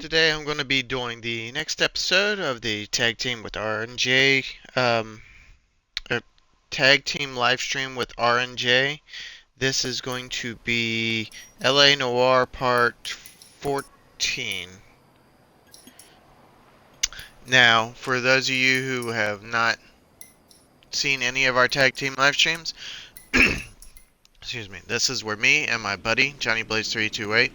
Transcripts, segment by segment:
today I'm going to be doing the next episode of the Tag Team with R&J, or Tag Team live stream with R&J. This is going to be LA Noire Part 14. Now, for those of you who have not seen any of our Tag Team live streams, excuse me, this is where me and my buddy, Johnny Blaze 328,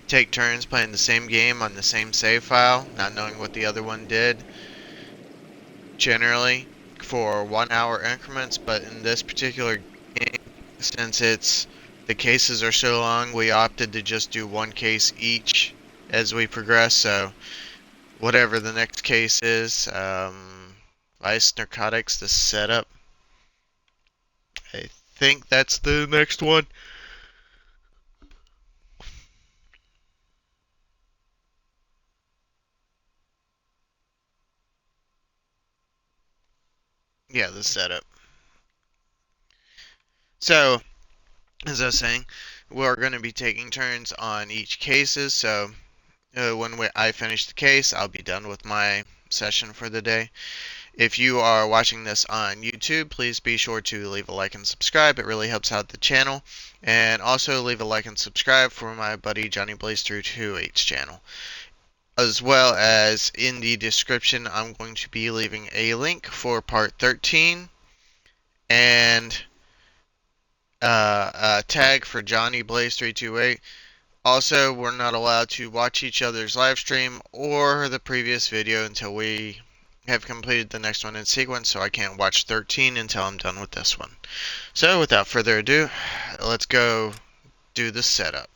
take turns playing the same game on the same save file, not knowing what the other one did, generally for 1 hour increments. But in this particular game, since the cases are so long, we opted to just do one case each as we progress. So whatever the next case is, vice, narcotics, the setup, I think that's the next one. Yeah, the setup. So, as I was saying, we're going to be taking turns on each cases. So, when I finish the case, I'll be done with my session for the day. If you are watching this on YouTube, please be sure to leave a like and subscribe. It really helps out the channel. And also leave a like and subscribe for my buddy Johnny Blaze 328's channel. As well as in the description, I'm going to be leaving a link for part 13 and a tag for Johnny Blaze 328. Also, we're not allowed to watch each other's live stream or the previous video until we have completed the next one in sequence, so I can't watch 13 until I'm done with this one. So without further ado, let's go do the setup.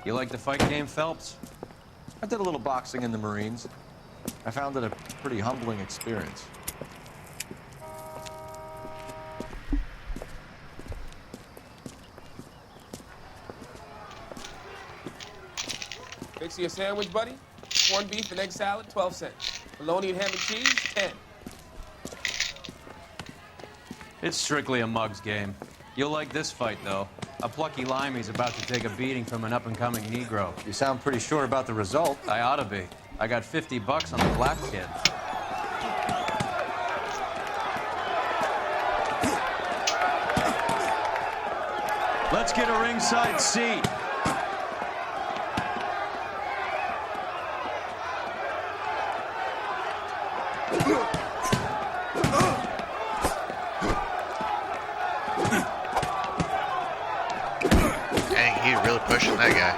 You like the fight game, Phelps? I did a little boxing in the Marines. I found it a pretty humbling experience. Fix you a sandwich, buddy? Corned beef and egg salad, 12 cents. Bologna and ham and cheese, 10. It's strictly a mug's game. You'll like this fight, though. A plucky limey's about to take a beating from an up-and-coming Negro. You sound pretty sure about the result. I ought to be. I got $50 on the black kid. Let's get a ringside seat. Dang, he's really pushing that guy.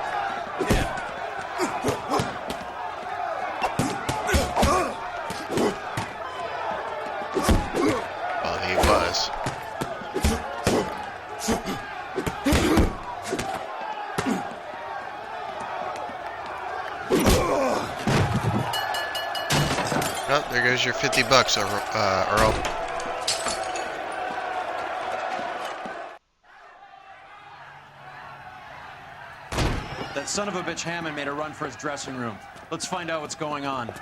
Well, he was. Oh, there goes your $50, Earl. That son of a bitch Hammond made a run for his dressing room. Let's find out what's going on.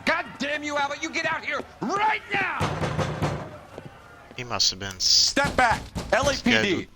God damn you, Albert! You get out here right now! He must have been Step back! LAPD! scheduled.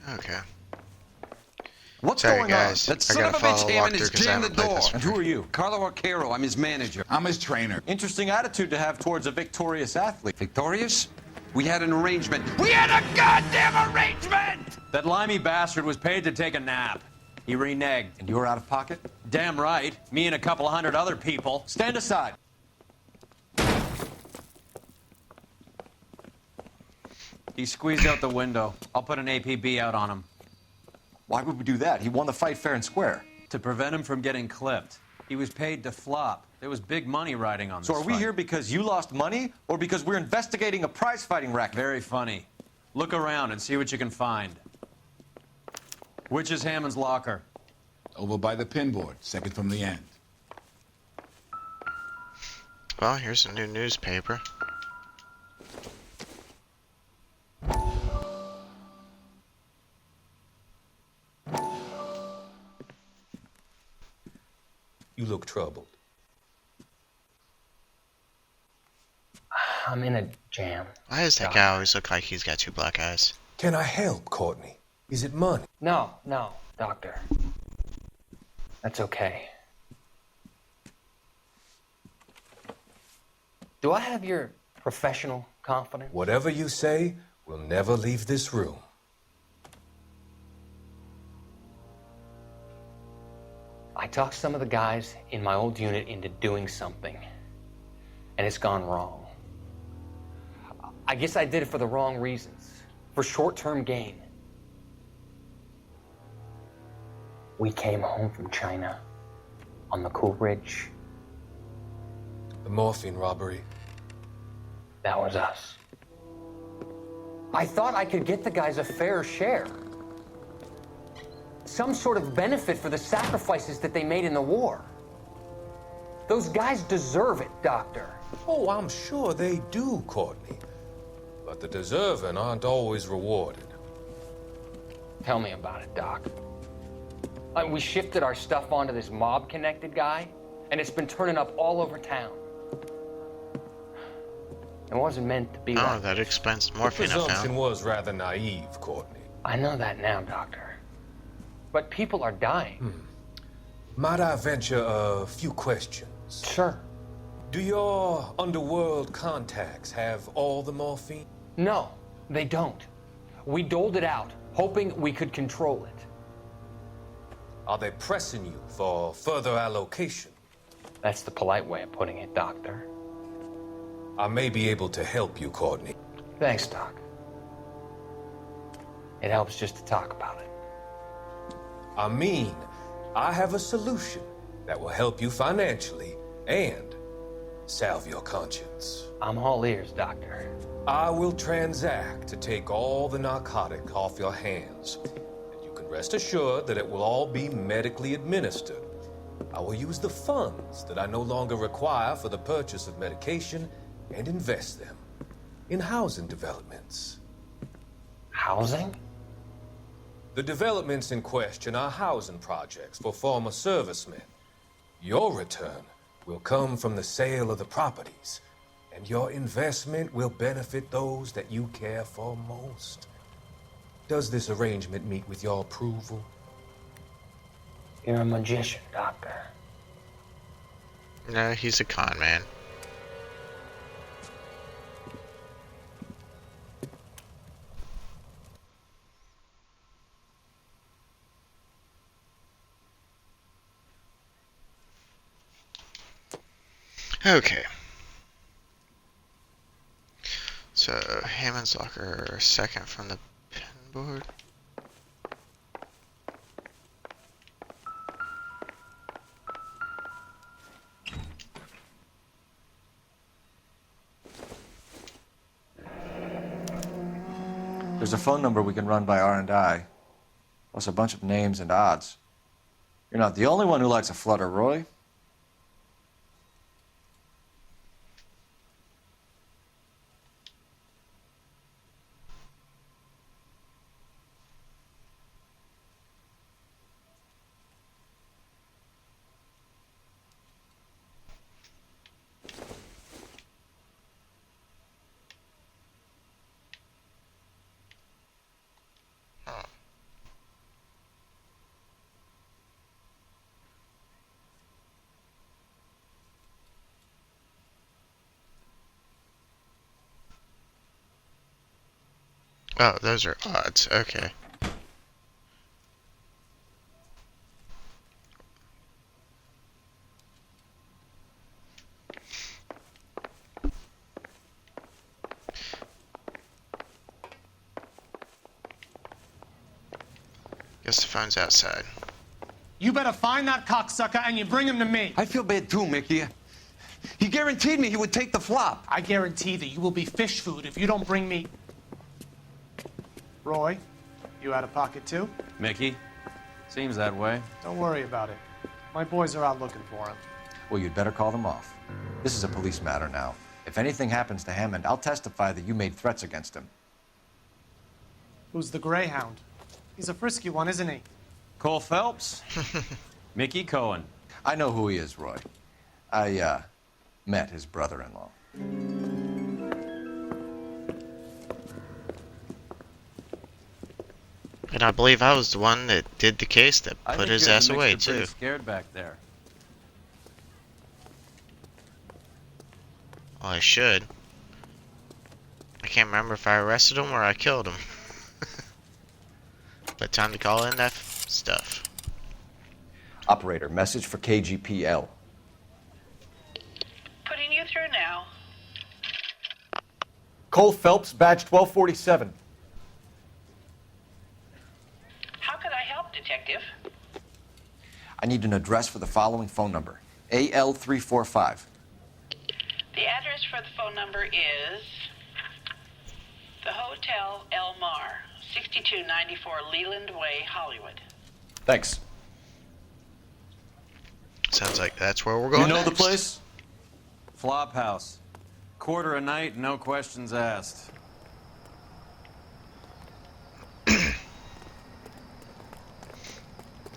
Okay. What's Sorry, going guys. on? I That son gotta of a follow bitch Hammond walkthrough has 'cause I jammed the haven't played door. this And who are you? Carlo Arcaro, I'm his manager. I'm his trainer. Interesting attitude to have towards a victorious athlete. Victorious? We had an arrangement. We had a goddamn arrangement! That limey bastard was paid to take a nap. He reneged. And you were out of pocket? Damn right. Me and a couple hundred other people. Stand aside. He squeezed out the window. I'll put an APB out on him. Why would we do that? He won the fight fair and square. To prevent him from getting clipped. He was paid to flop. There was big money riding on this So are we fight. here because you lost money or because we're investigating a prize-fighting racket? Very funny. Look around and see what you can find. Which is Hammond's locker? Over by the pinboard, second from the end. Well, here's a new newspaper. You look troubled. I'm in a jam. Why does that guy always look like he's got two black eyes? Can I help, Courtney? Is it money? No, doctor. That's okay. Do I have your professional confidence? Whatever you say, we'll never leave this room. I talked some of the guys in my old unit into doing something, and it's gone wrong. I guess I did it for the wrong reasons, for short-term gain. We came home from China on the Cool Ridge. The morphine robbery. That was us. I thought I could get the guys a fair share. Some sort of benefit for the sacrifices that they made in the war. Those guys deserve it, Doctor. Oh, I'm sure they do, Courtney. But the deserving aren't always rewarded. Tell me about it, Doc. We shifted our stuff onto this mob-connected guy, and it's been turning up all over town. It wasn't meant to be Oh, like that explains The morphine I presumption found. was rather naive, Courtney. I know that now, Doctor. But people are dying. Might I venture a few questions? Sure. Do your underworld contacts have all the morphine? No, they don't. We doled it out, hoping we could control it. Are they pressing you for further allocation? That's the polite way of putting it, Doctor. I may be able to help you, Courtney. Thanks, Doc. It helps just to talk about it. I mean, I have a solution that will help you financially and salve your conscience. I'm all ears, Doctor. I will transact to take all the narcotic off your hands. And you can rest assured that it will all be medically administered. I will use the funds that I no longer require for the purchase of medication and invest them in housing developments. Housing? The developments in question are housing projects for former servicemen. Your return will come from the sale of the properties, and your investment will benefit those that you care for most. Does this arrangement meet with your approval? You're a magician, Doctor. No, he's a con man. Okay. So, Hammond's locker, second from the pinboard. There's a phone number we can run by R&I, plus a bunch of names and odds. You're not the only one who likes a flutter, Roy. Oh, those are odds. Okay. Guess the phone's outside. You better find that cocksucker and you bring him to me. I feel bad too, Mickey. He guaranteed me he would take the flop. I guarantee that you will be fish food if you don't bring me... Roy, you out of pocket too? Mickey? Seems that way. Don't worry about it. My boys are out looking for him. Well, you'd better call them off. This is a police matter now. If anything happens to Hammond, I'll testify that you made threats against him. Who's the Greyhound? He's a frisky one, isn't he? Cole Phelps? Mickey Cohen. I know who he is, Roy. I, met his brother-in-law. And I believe I was the one that did the case that I put think his you had ass the away, mixer pretty too. scared back there. Well, I should. I can't remember if I arrested him or I killed him. But time to call in that stuff. Operator, message for KGPL. Putting you through now. Cole Phelps, badge 1247. How could I help, Detective? I need an address for the following phone number. AL345. The address for the phone number is the Hotel El Mar, 6294 Leland Way, Hollywood. Thanks. Sounds like that's where we're going You know the next. place? Flop house. Quarter a night, no questions asked.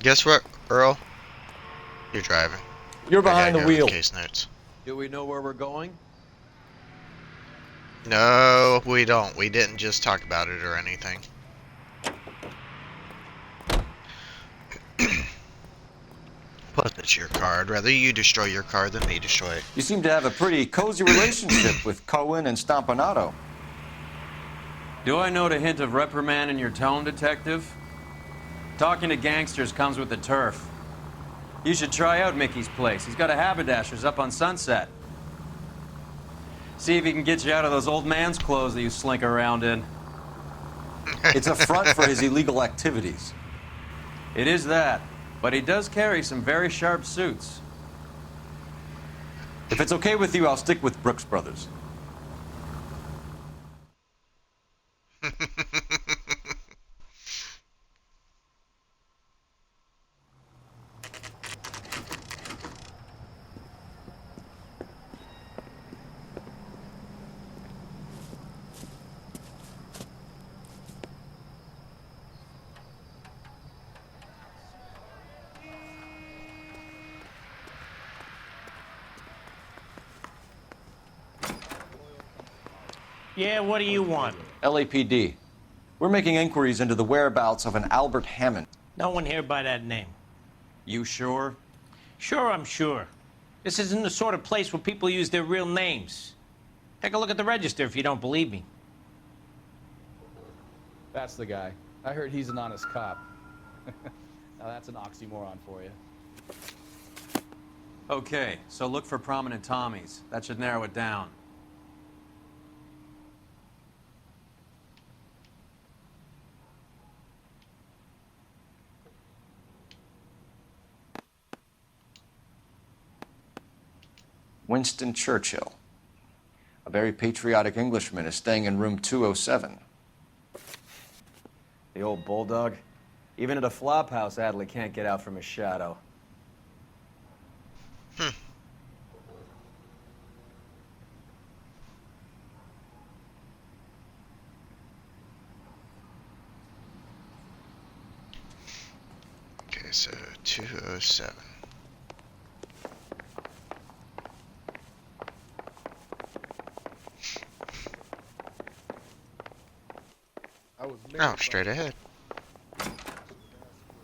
Guess what, Earl? You're driving. You're I gotta behind the go wheel. with Case notes. Do we know where we're going? No, we don't. We didn't just talk about it or anything. Plus, it's your car. I'd rather you destroy your car than me destroy it. You seem to have a pretty cozy relationship with Cohen and Stompanato. Do I note a hint of reprimand in your tone, Detective? Talking to gangsters comes with the turf. You should try out Mickey's place. He's got a haberdasher's up on Sunset. See if he can get you out of those old man's clothes that you slink around in. It's a front for his illegal activities. It is that, but he does carry some very sharp suits. If it's okay with you, I'll stick with Brooks Brothers. Yeah, what do you want? LAPD. We're making inquiries into the whereabouts of an Albert Hammond. No one here by that name. You sure? Sure, I'm sure. This isn't the sort of place where people use their real names. Take a look at the register if you don't believe me. That's the guy. I heard he's an honest cop. Now that's an oxymoron for you. Okay, so look for prominent Tommies. That should narrow it down. Winston Churchill. A very patriotic Englishman is staying in room 207. The old bulldog. Even at a flop house, Adley can't get out from his shadow. Okay, so 207. Oh, straight ahead.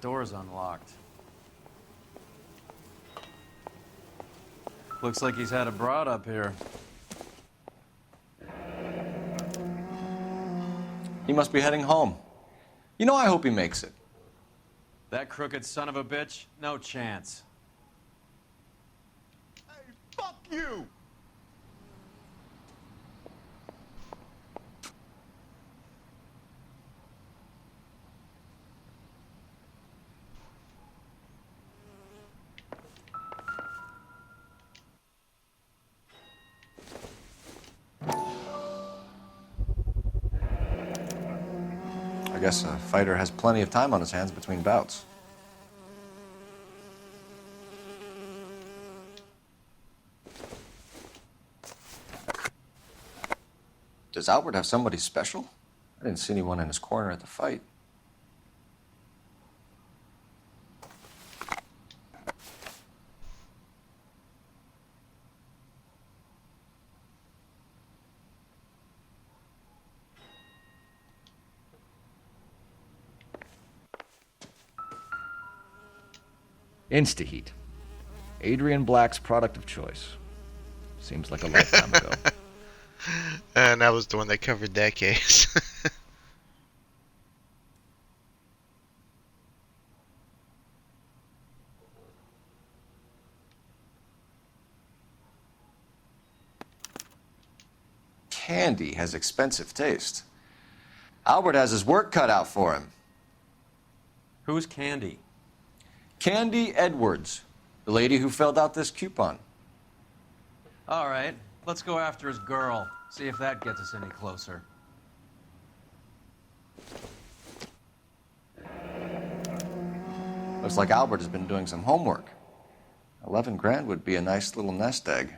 Door's unlocked. Looks like he's had a broad up here. He must be heading home. You know, I hope he makes it. That crooked son of a bitch? No chance. Hey, fuck you! Guess a fighter has plenty of time on his hands between bouts. Does Albert have somebody special? I didn't see anyone in his corner at the fight. Instaheat. Adrian Black's product of choice. Seems like a lifetime ago. And that was the one that covered that case. Candy has expensive taste. Albert has his work cut out for him. Who's Candy? Candy Edwards, the lady who filled out this coupon. All right, let's go after his girl. See if that gets us any closer. Looks like Albert has been doing some homework. 11 grand would be a nice little nest egg.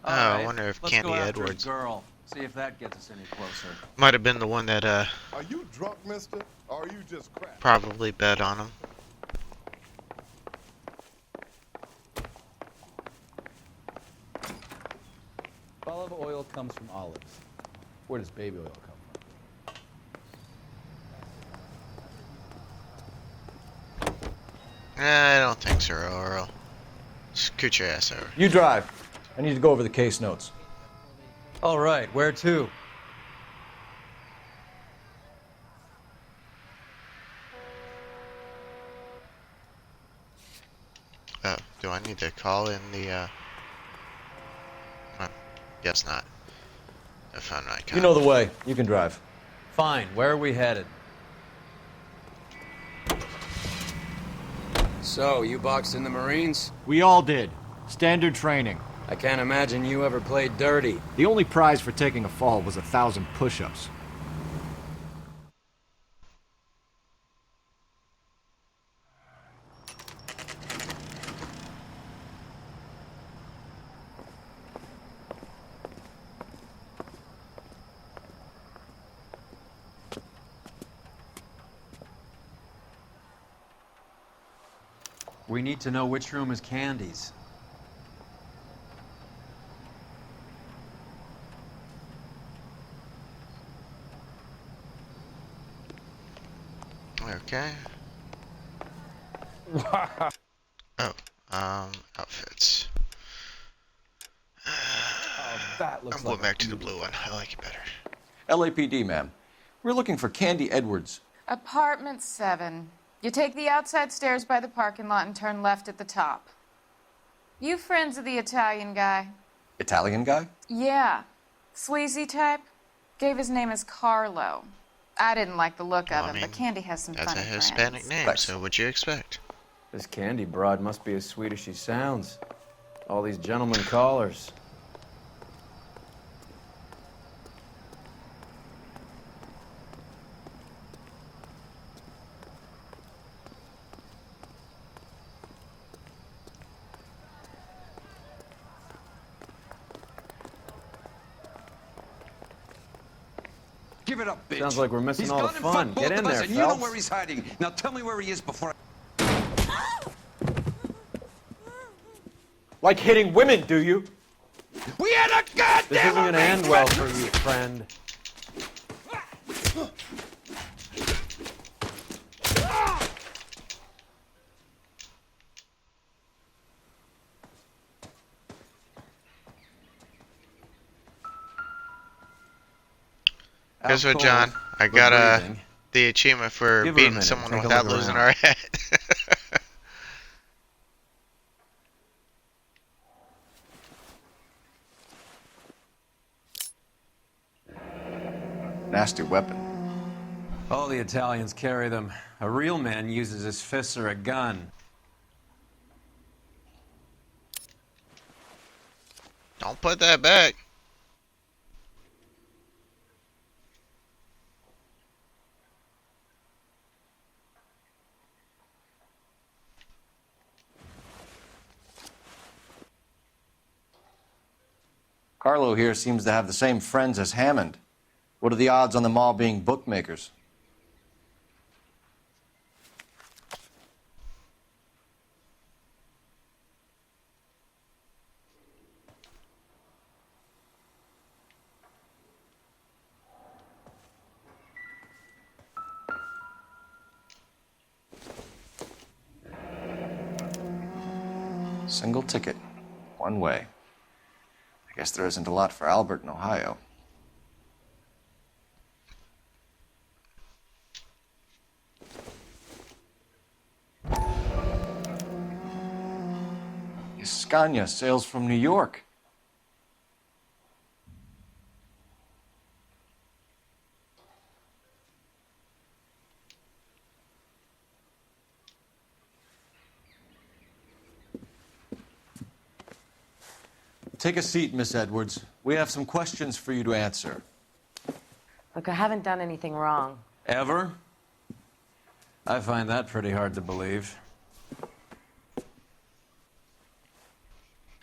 Oh, I wonder if let's Candy go after Edwards his girl. See if that gets us any closer. might have been the one that Are you drunk, mister? Or are you just crap? probably bet on him. Olive oil comes from olives. Where does baby oil come I don't think so, Earl. Scoot your ass over. You drive. I need to go over the case notes. All right, where to? Oh, do I need to call in the, guess not. I found my You know the way. You can drive. Fine, where are we headed? So, you boxed in the Marines? We all did. Standard training. I can't imagine you ever played dirty. The only prize for taking a fall was 1,000 push-ups. We need to know which room is Candy's. Okay. Oh, outfits. That looks I'm going like back to the blue one. I like it better. LAPD, ma'am. We're looking for Candy Edwards. Apartment 7. You take the outside stairs by the parking lot and turn left at the top. You friends of the Italian guy? Italian guy? Yeah. Sleazy type? Gave his name as Carlo. I didn't like the look of him, but Candy has some That's funny a Hispanic friends. name, so what'd you expect? This Candy broad must be as sweet as she sounds. All these gentlemen callers. Give it up, bitch. Sounds like we're missing He's all the gone and fun. fucked both Get in of us, there, and you know Phelps. where he's hiding. Now tell me where he is before I... Like hitting women, do you? We had a goddamn This isn't gonna end well for you, friend. Guess what, Out John? cold, I but got breathing. the achievement for Give her a beating minute, someone take a without look losing around. our head. Nasty weapon. All the Italians carry them. A real man uses his fists or a gun. Don't put that back. Carlo here seems to have the same friends as Hammond. What are the odds on them all being bookmakers? Single ticket, one way. I guess there isn't a lot for Albert in Ohio. Scania sails from New York. Take a seat, Miss Edwards. We have some questions for you to answer. Look, I haven't done anything wrong. Ever? I find that pretty hard to believe.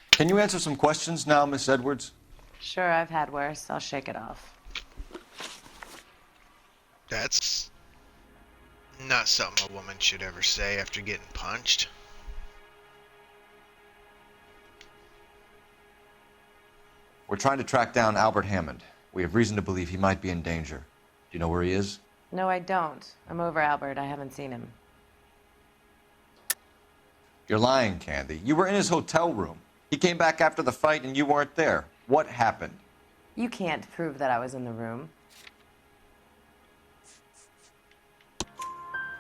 Can you answer some questions now, Miss Edwards? Sure, I've had worse. I'll shake it off. That's not something a woman should ever say after getting punched. We're trying to track down Albert Hammond. We have reason to believe he might be in danger. Do you know where he is? No, I don't. I'm over Albert. I haven't seen him. You're lying, Candy. You were in his hotel room. He came back after the fight and you weren't there. What happened? You can't prove that I was in the room.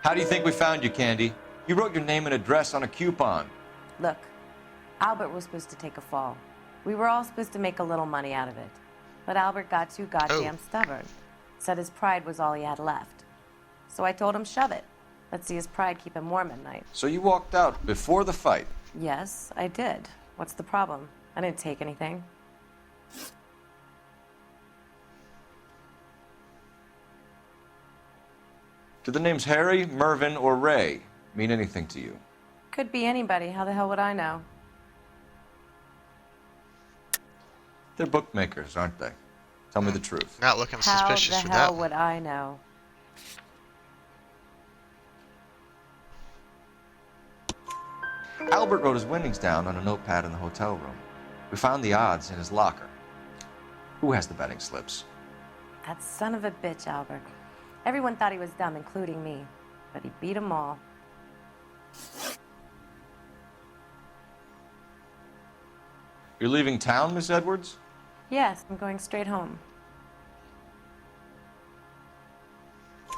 How do you think we found you, Candy? You wrote your name and address on a coupon. Look, Albert was supposed to take a fall. We were all supposed to make a little money out of it. But Albert got too goddamn stubborn. Said his pride was all he had left. So I told him, shove it. Let's see his pride keep him warm at night. So you walked out before the fight? Yes, I did. What's the problem? I didn't take anything. Do the names Harry, Mervyn, or Ray mean anything to you? Could be anybody. How the hell would I know? They're bookmakers, aren't they? Tell me the truth. Not looking suspicious for that. How the hell would I know? Albert wrote his winnings down on a notepad in the hotel room. We found the odds in his locker. Who has the betting slips? That son of a bitch, Albert. Everyone thought he was dumb, including me. But he beat them all. You're leaving town, Miss Edwards? Yes, I'm going straight home.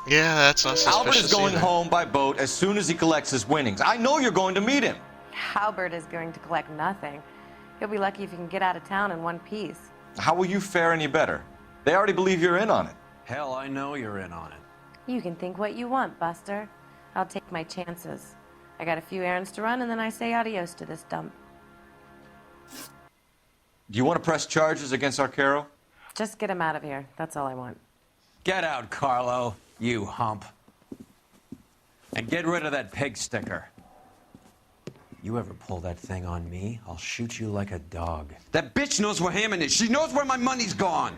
Yeah, that's not suspicious. Albert is going either. home by boat as soon as he collects his winnings. I know you're going to meet him. Albert is going to collect nothing. He'll be lucky if he can get out of town in one piece. How will you fare any better? They already believe you're in on it. Hell, I know you're in on it. You can think what you want, Buster. I'll take my chances. I got a few errands to run, and then I say adios to this dump. Do you want to press charges against Arcaro? Just get him out of here. That's all I want. Get out, Carlo, you hump. And get rid of that pig sticker. You ever pull that thing on me, I'll shoot you like a dog. That bitch knows where Hammond is. She knows where my money's gone.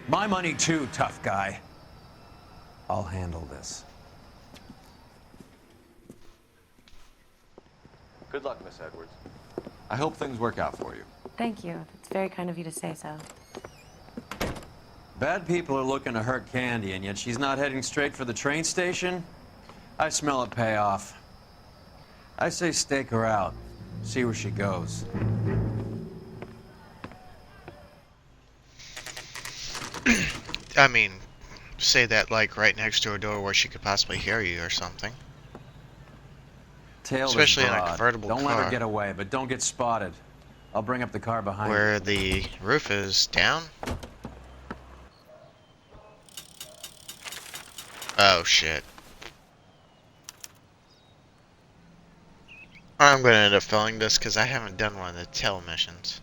My money too, tough guy. I'll handle this. Good luck, Miss Edwards. I hope things work out for you. Thank you. It's very kind of you to say so. Bad people are looking to hurt Candy, and yet she's not heading straight for the train station? I smell a payoff. I say stake her out. See where she goes. I mean, say that like right next to a door where she could possibly hear you or something. Tail Especially is in a broad. convertible Don't car. let her get away, but don't get spotted. I'll bring up the car behind Where the roof is down. Oh shit. I'm gonna end up failing this because I haven't done one of the tail missions.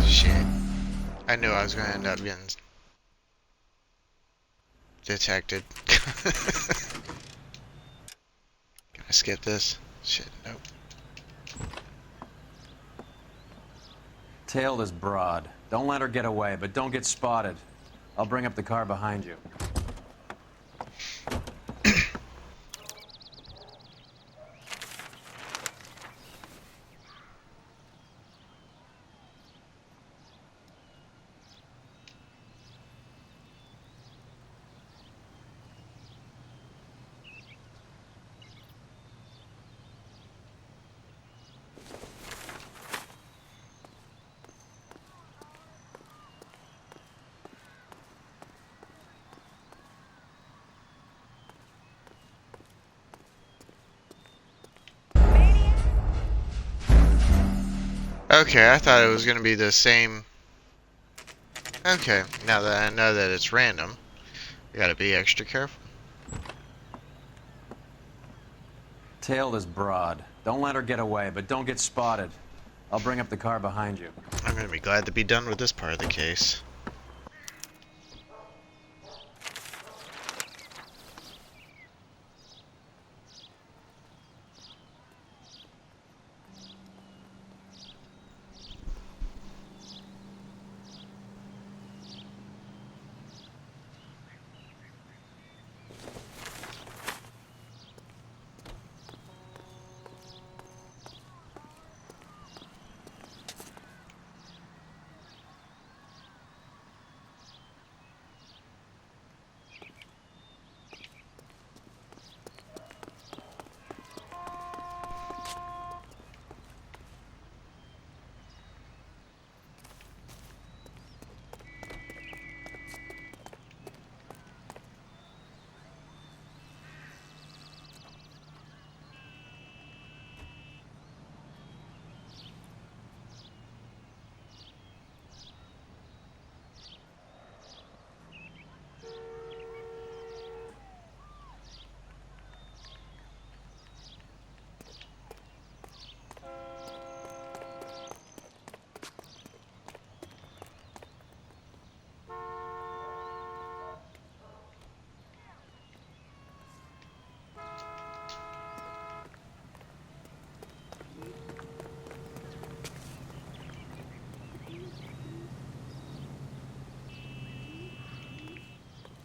Shit. I knew I was gonna end up getting detected. Can I skip this? Shit, nope. Tail this broad. Don't let her get away, but don't get spotted. I'll bring up the car behind you. Okay, I thought it was gonna be the same. Okay, now that I know that it's random, I gotta be extra careful. Tail this broad. Don't let her get away, but don't get spotted. I'll bring up the car behind you. I'm gonna be glad to be done with this part of the case.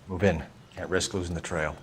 Move in. Can't risk losing the trail.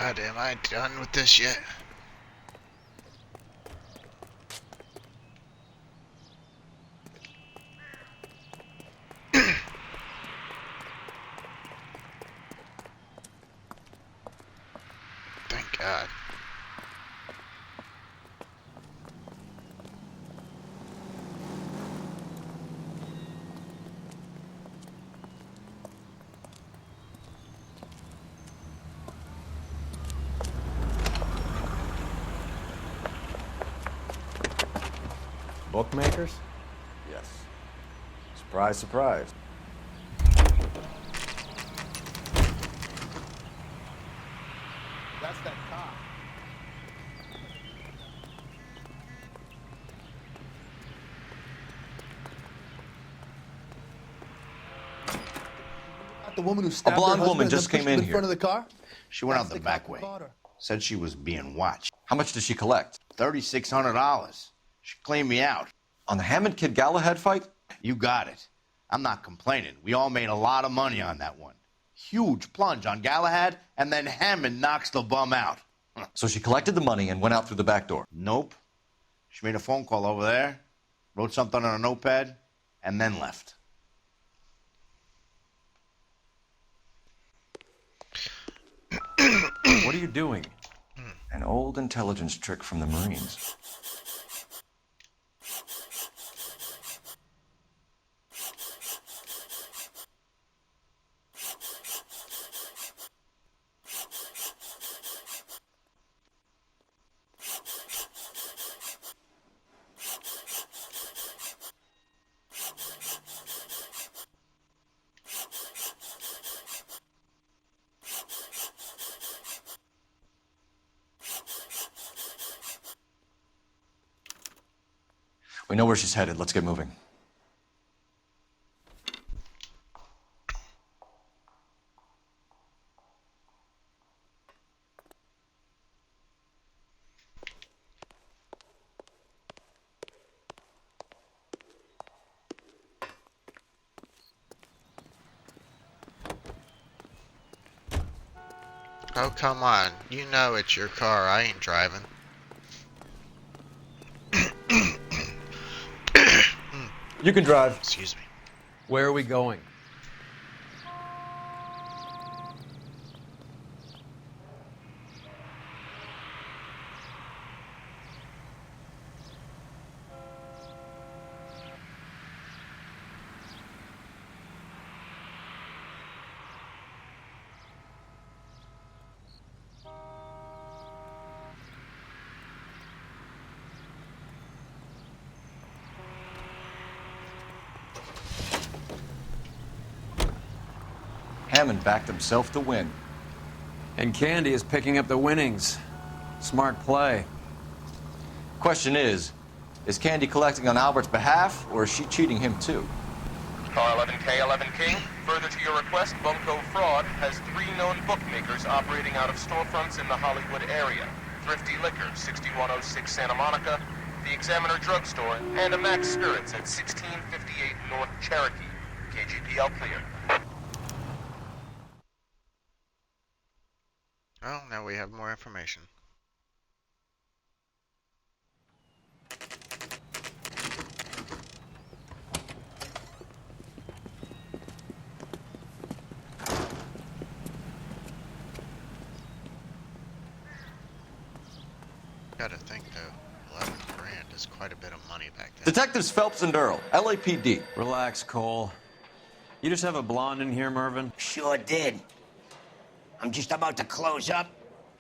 God, am I done with this yet? Thank God. Bookmakers? Yes. Surprise, surprise. That's that cop. The woman who A stabbed her blonde husband woman and then just pushed came him in in front here. of the car? She went That's out the the back cop who way. caught her. Said she was being watched. How much did she collect? $3,600. She cleaned me out. On the Hammond Kid Galahad fight? You got it. I'm not complaining. We all made a lot of money on that one. Huge plunge on Galahad, and then Hammond knocks the bum out. So she collected the money and went out through the back door? Nope. She made a phone call over there, wrote something on a notepad, and then left. What are you doing? An old intelligence trick from the Marines. We know where she's headed. Let's get moving. Oh, come on. You know it's your car. I ain't driving. You can drive. Excuse me. Where are we going? Hammond backed himself to win. And Candy is picking up the winnings. Smart play. Question is Candy collecting on Albert's behalf, or is she cheating him too? Car 11K, 11K. Further to your request, Bunko Fraud has 3 known bookmakers operating out of storefronts in the Hollywood area. Thrifty Liquor, 6106 Santa Monica, the Examiner Drugstore, and a Max Spirits at 1658 North Cherokee. KGPL clear. Oh, now we have more information. Gotta think though, 11 grand is quite a bit of money back then. Detectives Phelps and Earl, LAPD. Relax, Cole. You just have a blonde in here, Mervyn? Sure did. I'm just about to close up.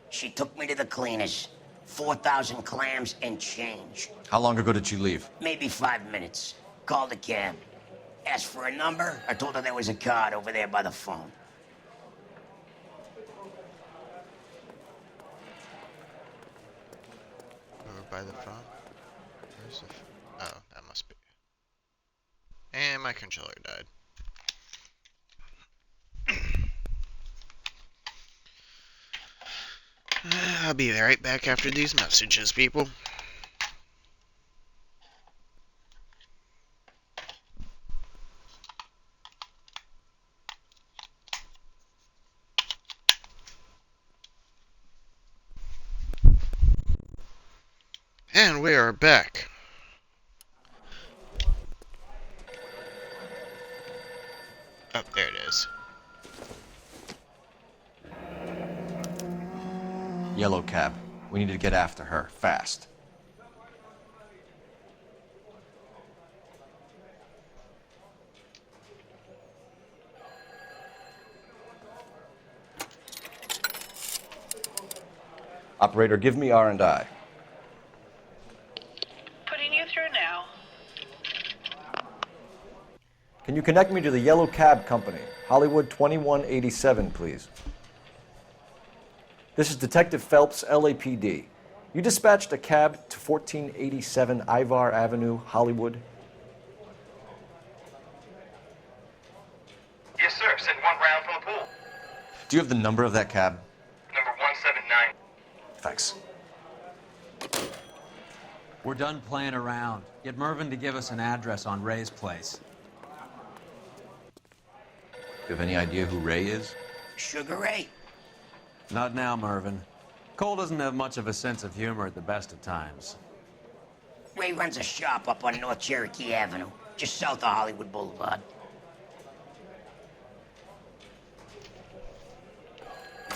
She took me to the cleaners. 4,000 clams and change. How long ago did she leave? Maybe 5 minutes. Called a cab. Asked for a number. I told her there was a card over there by the phone. Over by the phone? Where's the oh, that must be. And my controller died. I'll be right back after these messages, people. are back. Oh, there it is. Yellow cab. We need to get after her, fast. Operator, give me R&I. Putting you through now. Can you connect me to the Yellow Cab Company, Hollywood 2187, please? This is Detective Phelps, LAPD. You dispatched a cab to 1487 Ivar Avenue, Hollywood? Yes, sir. Send one round from the pool. Do you have the number of that cab? Number 179. Thanks. We're done playing around. Get Mervyn to give us an address on Ray's place. Do you have any idea who Ray is? Sugar Ray. Not now, Mervyn. Cole doesn't have much of a sense of humor at the best of times. Ray runs a shop up on North Cherokee Avenue, just south of Hollywood Boulevard.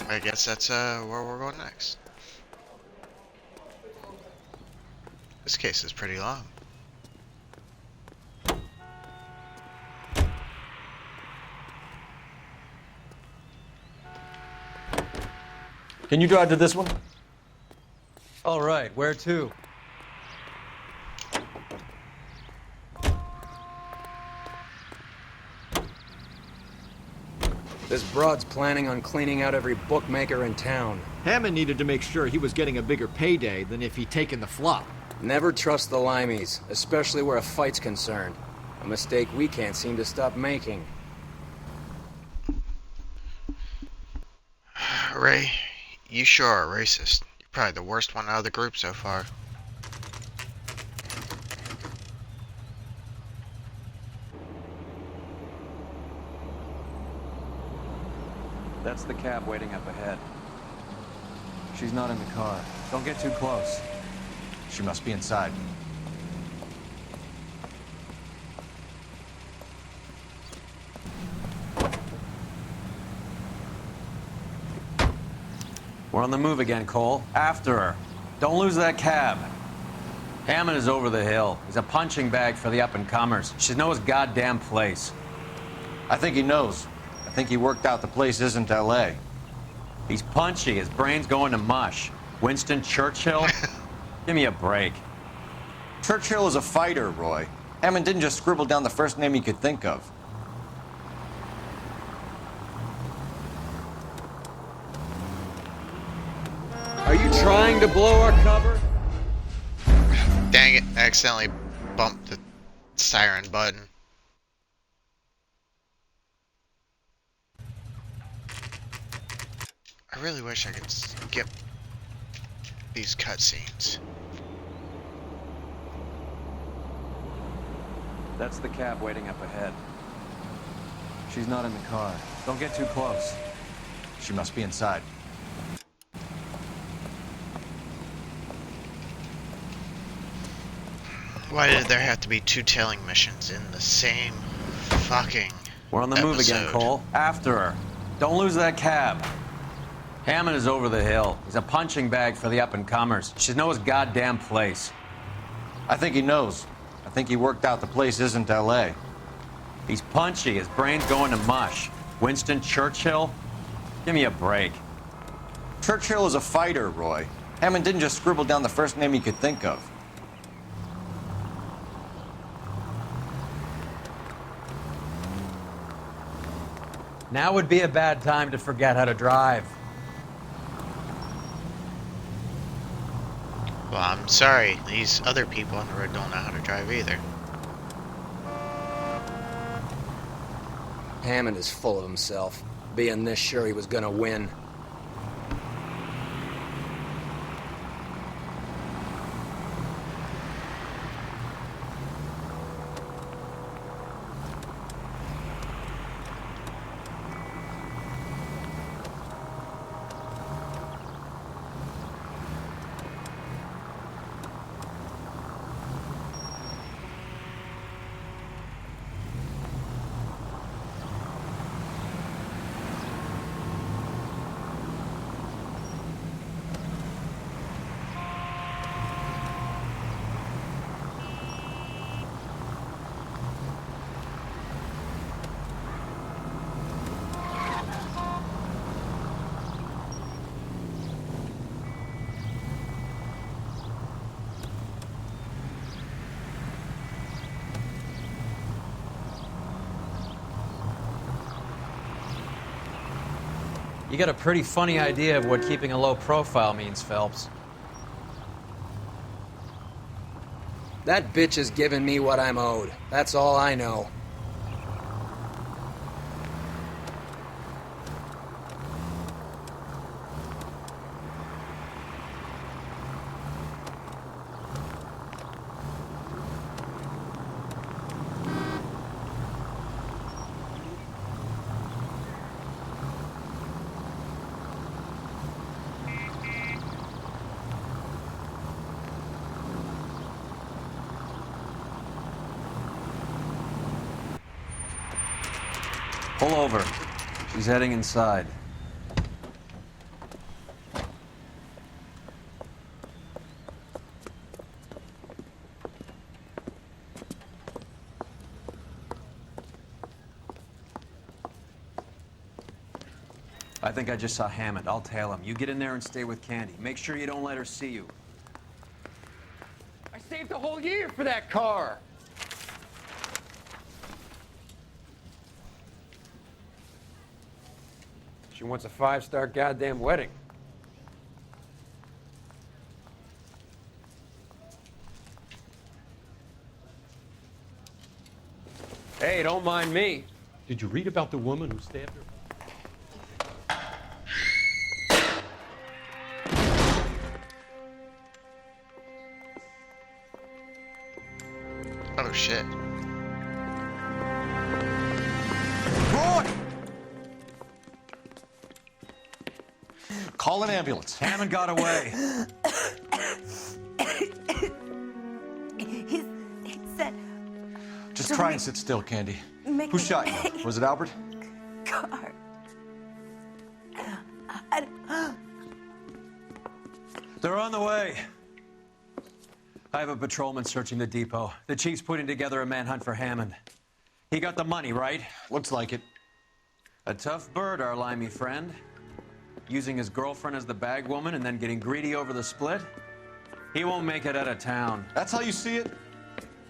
I guess that's where we're going next. This case is pretty long. Can you drive to this one? All right, where to? This broad's planning on cleaning out every bookmaker in town. Hammond needed to make sure he was getting a bigger payday than if he'd taken the flop. Never trust the limeys, especially where a fight's concerned. A mistake we can't seem to stop making. Ray, you sure are racist. You're probably the worst one out of the group so far. That's the cab waiting up ahead. She's not in the car. Don't get too close. She must be inside. We're on the move again, Cole. After her. Don't lose that cab. Hammond is over the hill. He's a punching bag for the up-and-comers. Should know his goddamn place. I think he knows. I think he worked out the place isn't L.A. He's punchy. His brain's going to mush. Winston Churchill? Give me a break. Churchill is a fighter, Roy. Hammond didn't just scribble down the first name he could think of. Are you trying to blow our cover? Dang it, I accidentally bumped the siren button. I really wish I could skip these cutscenes. That's the cab waiting up ahead. She's not in the car. Don't get too close. She must be inside. Why did there have to be two tailing missions in the same fucking We're on the move again, episode? Cole. After her. Don't lose that cab. Hammond is over the hill. He's a punching bag for the up-and-comers. Should know his goddamn place. I think he knows. I think he worked out the place isn't L.A. He's punchy. His brain's going to mush. Winston Churchill? Give me a break. Churchill is a fighter, Roy. Hammond didn't just scribble down the first name he could think of. Now would be a bad time to forget how to drive. Well, I'm sorry. These other people on the road don't know how to drive either. Hammond is full of himself, being this sure he was gonna win. You got a pretty funny idea of what keeping a low profile means, Phelps. That bitch is giving me what I'm owed. That's all I know. Pull over. She's heading inside. I think I just saw Hammond. I'll tail him. You get in there and stay with Candy. Make sure you don't let her see you. I saved a whole year for that car. She wants a 5-star goddamn wedding. Hey, don't mind me. Did you read about the woman who stabbed her? Oh shit. Roy! Call an ambulance. Hammond got away. He said... Just try and sit still, Candy. Make Who me- shot you? Was it Albert? Car. They're on the way. I have a patrolman searching the depot. The chief's putting together a manhunt for Hammond. He got the money, right? Looks like it. A tough bird, our limey friend. Using his girlfriend as the bag woman and then getting greedy over the split. He won't make it out of town. That's how you see it?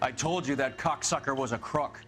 I told you that cocksucker was a crook.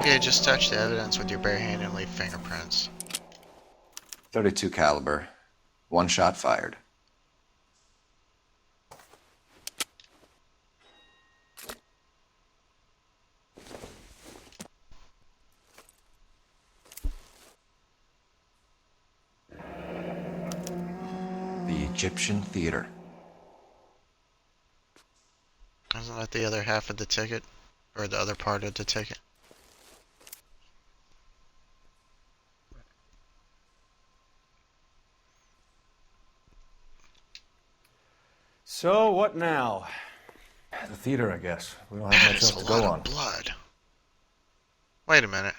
Yeah, just touch the evidence with your bare hand and leave fingerprints. .32 caliber. 1 shot fired. The Egyptian Theater. Isn't that the other half of the ticket? Or the other part of the ticket? So, what now? The theater, I guess. We don't have much There's else a to go lot on. of blood. Wait a minute.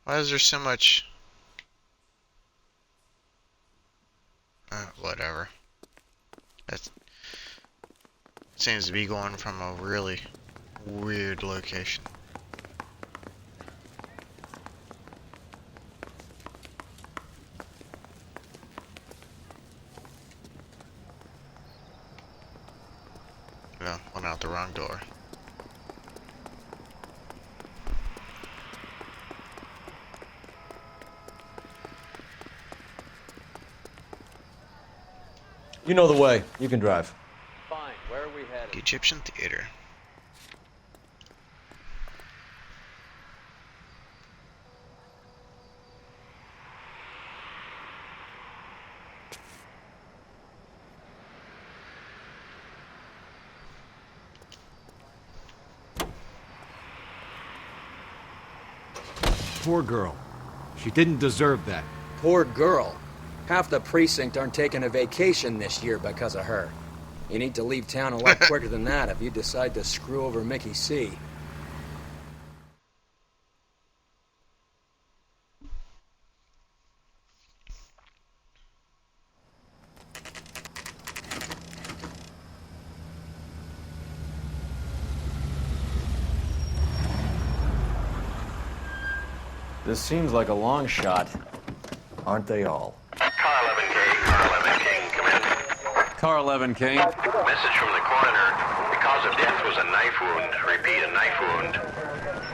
Why is there so much... whatever. That seems to be going from a really weird location. Well, went out the wrong door. You know the way. You can drive. Fine, where are we headed? Egyptian Theater. Poor girl. She didn't deserve that. Poor girl. Half the precinct aren't taking a vacation this year because of her. You need to leave town a lot quicker than that if you decide to screw over Mickey C. This seems like a long shot. Aren't they all? Car 11K, Car 11K, come in. Car 11K. Message from the coroner. The cause of death was a knife wound. Repeat, a knife wound.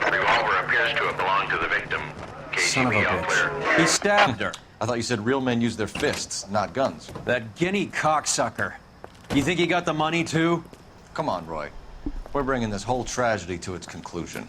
The revolver appears to have belonged to the victim. Son of a KGB all clear. bitch. He stabbed her. I thought you said real men use their fists, not guns. That guinea cocksucker. You think he got the money, too? Come on, Roy. We're bringing this whole tragedy to its conclusion.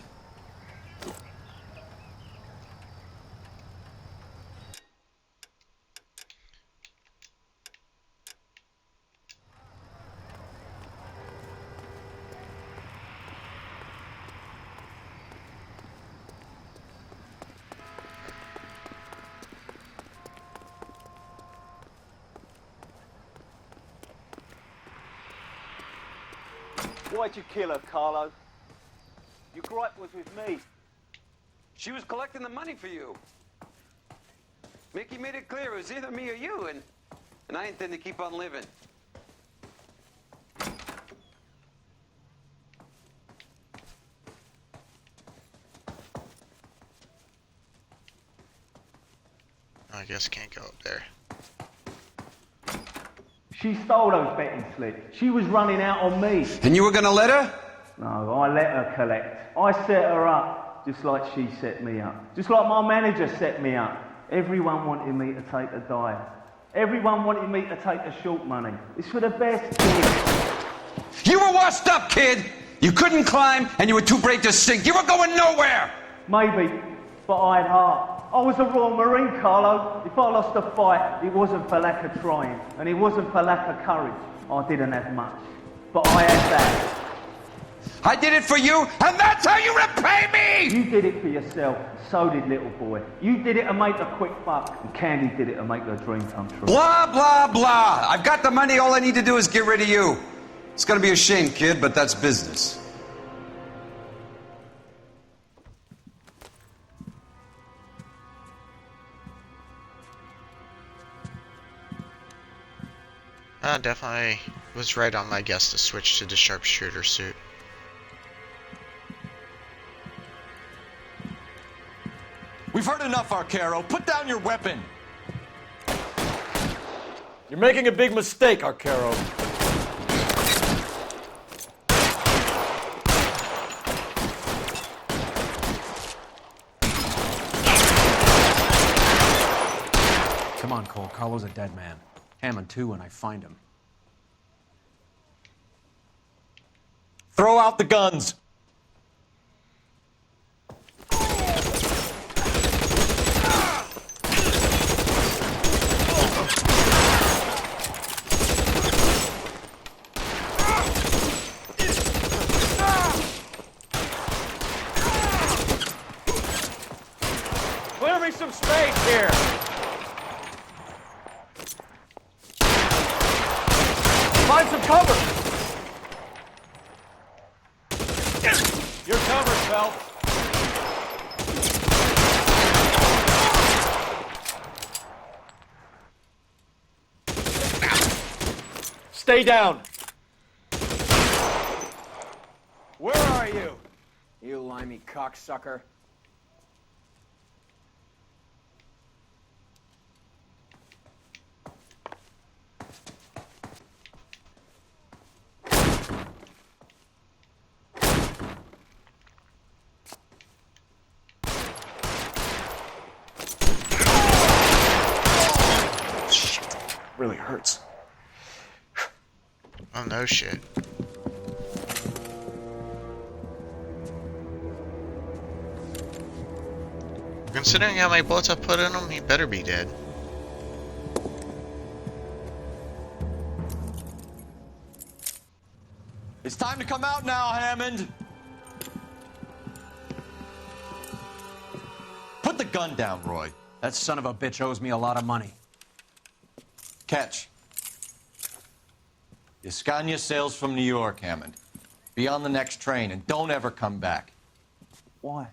Why'd you kill her, Carlo? Your gripe was with me. She was collecting the money for you. Mickey made it clear it was either me or you, and I intend to keep on living. I guess can't go up there. She stole those betting slips. She was running out on me. And you were gonna let her? No, I let her collect. I set her up, just like she set me up. Just like my manager set me up. Everyone wanted me to take a dive. Everyone wanted me to take the short money. It's for the best kid. You were washed up, kid! You couldn't climb, and you were too brave to sink. You were going nowhere! Maybe, but I had heart. I was a Royal Marine, Carlo. If I lost a fight, it wasn't for lack of trying, and it wasn't for lack of courage. I didn't have much, but I had that. I did it for you, and that's how you repay me! You did it for yourself, so did little boy. You did it to make a quick buck, and Candy did it to make her dream come true. Blah, blah, blah. I've got the money, all I need to do is get rid of you. It's gonna be a shame, kid, but that's business. Definitely was right on my guess to switch to the sharpshooter suit. We've heard enough, Arcaro. Put down your weapon. You're making a big mistake, Arcaro. Come on, Cole. Carlo's a dead man. Hammond, too, when I find him. Throw out the guns. Clear me some space here. Find some cover. You're covered, Phelps. Stay down. Where are you? You limey cocksucker. Really hurts. Oh no shit. Considering how many bullets I put in him, he better be dead. It's time to come out now, Hammond. Put the gun down, Roy. That son of a bitch owes me a lot of money. Catch. Escania sails from New York, Hammond. Be on the next train and don't ever come back. Why?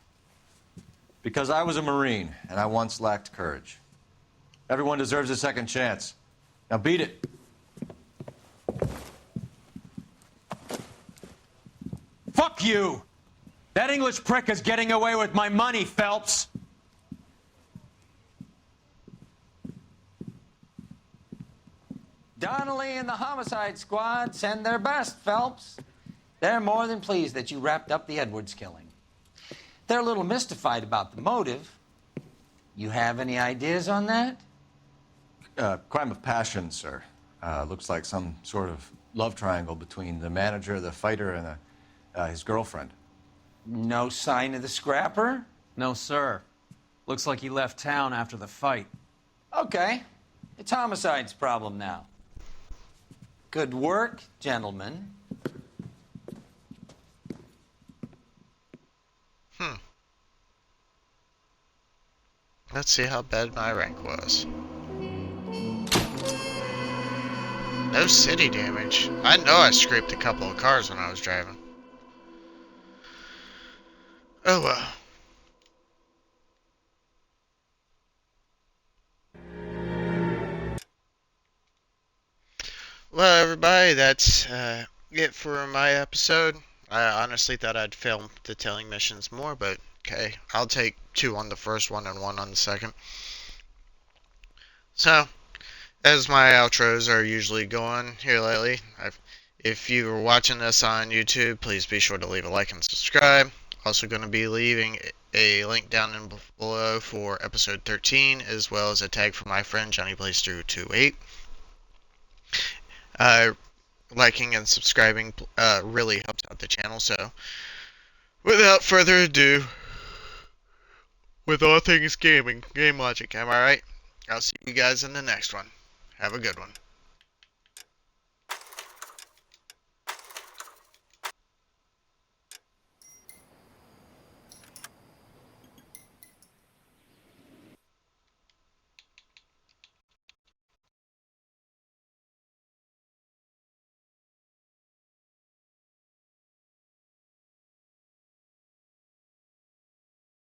Because I was a Marine and I once lacked courage. Everyone deserves a second chance. Now beat it. Fuck you! That English prick is getting away with my money, Phelps! Donnelly and the homicide squad send their best, Phelps. They're more than pleased that you wrapped up the Edwards killing. They're a little mystified about the motive. You have any ideas on that? Crime of passion, sir. Looks like some sort of love triangle between the manager, the fighter, and his girlfriend. No sign of the scrapper? No, sir. Looks like he left town after the fight. Okay. It's homicide's problem now. Good work, gentlemen. Let's see how bad my rank was. No city damage. I know I scraped a couple of cars when I was driving. Oh well. Well, everybody, that's it for my episode. I honestly thought I'd film the telling missions more, but okay, I'll take 2 on the first one and 1 on the second. So, as my outros are usually going here lately, if you were watching this on YouTube, please be sure to leave a like and subscribe. Also going to be leaving a link down in below for episode 13, as well as a tag for my friend Johnny Plays Through 28. Liking and subscribing really helps out the channel, so without further ado, with all things gaming, game logic, am I right? I'll see you guys in the next one. Have a good one.